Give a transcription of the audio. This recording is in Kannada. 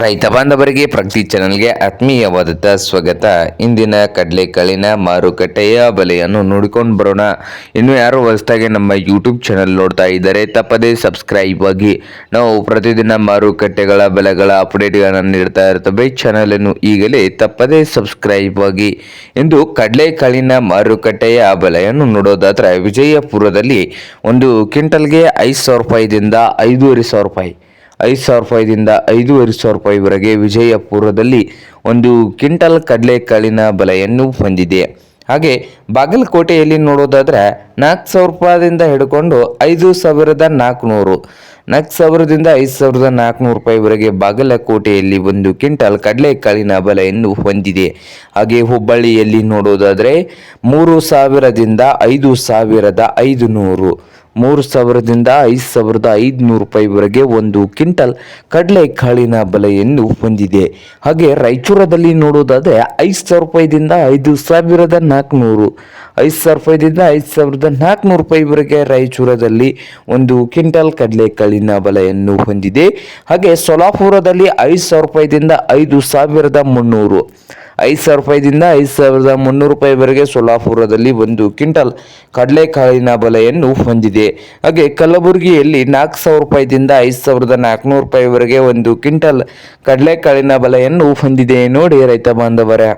ರೈತ ಬಾಂಧವರಿಗೆ ಪ್ರಗತಿ ಚಾನೆಲ್ಗೆ ಆತ್ಮೀಯವಾದ ಸ್ವಾಗತ. ಇಂದಿನ ಕಡಲೆಕಾಳಿನ ಮಾರುಕಟ್ಟೆಯ ಬೆಲೆಯನ್ನು ನೋಡಿಕೊಂಡು ಬರೋಣ. ಇನ್ನು ಯಾರು ಹೊಸದಾಗಿ ನಮ್ಮ ಯೂಟ್ಯೂಬ್ ಚಾನೆಲ್ ನೋಡ್ತಾ ಇದ್ದಾರೆ ತಪ್ಪದೇ ಸಬ್ಸ್ಕ್ರೈಬ್ ಆಗಿ. ನಾವು ಪ್ರತಿದಿನ ಮಾರುಕಟ್ಟೆಗಳ ಬೆಲೆಗಳ ಅಪ್ಡೇಟ್ಗಳನ್ನು ನೀಡ್ತಾ ಇರ್ತವೆ. ಚಾನಲನ್ನು ಈಗಲೇ ತಪ್ಪದೇ ಸಬ್ಸ್ಕ್ರೈಬ್ ಆಗಿ. ಇಂದು ಕಡಲೆಕಾಳಿನ ಮಾರುಕಟ್ಟೆಯ ಬೆಲೆಯನ್ನು ನೋಡೋದಾದ್ರೆ ವಿಜಯಪುರದಲ್ಲಿ ಒಂದು ಕ್ವಿಂಟಲ್ಗೆ 5,000 ರೂಪಾಯಿದಿಂದ 5,500 ರೂಪಾಯಿ, 5,000 ರೂಪಾಯಿದಿಂದ 5,500 ರೂಪಾಯಿವರೆಗೆ ವಿಜಯಪುರದಲ್ಲಿ ಒಂದು ಕ್ವಿಂಟಲ್ ಕಡಲೆಕಾಳಿನ ಬೆಲೆಯನ್ನು ಹೊಂದಿದೆ. ಹಾಗೆ ಬಾಗಲಕೋಟೆಯಲ್ಲಿ ನೋಡೋದಾದರೆ 4,000 ರೂಪಾಯಿದಿಂದ ಹಿಡ್ಕೊಂಡು 5,400, 4,000ದಿಂದ 5,400 ರೂಪಾಯಿವರೆಗೆ ಬಾಗಲಕೋಟೆಯಲ್ಲಿ ಒಂದು ಕ್ವಿಂಟಲ್ ಕಡಲೆಕಾಳಿನ ಬೆಲೆಯನ್ನು ಹೊಂದಿದೆ. ಹಾಗೆ ಹುಬ್ಬಳ್ಳಿಯಲ್ಲಿ ನೋಡೋದಾದರೆ 3,000ದಿಂದ 5,500, 3,000ದಿಂದ 5,500 ರೂಪಾಯಿವರೆಗೆ ಒಂದು ಕ್ವಿಂಟಲ್ ಕಡಲೆಕಾಳಿನ ಬೆಲೆಯನ್ನು ಹೊಂದಿದೆ. ಹಾಗೆ ರಾಯಚೂರದಲ್ಲಿ ನೋಡೋದಾದರೆ 5,000 ರೂಪಾಯಿದಿಂದ 5,400, 5,000 ರೂಪಾಯಿದಿಂದ 5,400 ರೂಪಾಯಿವರೆಗೆ ರಾಯಚೂರದಲ್ಲಿ ಒಂದು ಕ್ವಿಂಟಲ್ ಕಡಲೆಕಾಳಿನ ಬೆಲೆಯನ್ನು ಹೊಂದಿದೆ. ಹಾಗೆ ಸೊಲಾಪುರದಲ್ಲಿ 5,000 ರೂಪಾಯಿದಿಂದ 5,300, 5,000 ರೂಪಾಯಿದಿಂದ 5,300 ರೂಪಾಯಿವರೆಗೆ ಸೊಲಾಪುರದಲ್ಲಿ ಒಂದು ಕ್ವಿಂಟಲ್ ಕಡಲೆಕಾಳಿನ ಬೆಲೆಯನ್ನು ಹೊಂದಿದೆ. ಹಾಗೆ ಕಲಬುರಗಿಯಲ್ಲಿ 4,000 ರೂಪಾಯಿದಿಂದ 5,400 ರೂಪಾಯಿವರೆಗೆ ಒಂದು ಕ್ವಿಂಟಲ್ ಕಡಲೆಕಾಳಿನ ಬೆಲೆಯನ್ನು ಹೊಂದಿದೆ. ನೋಡಿ ರೈತ ಬಾಂಧವರೇ.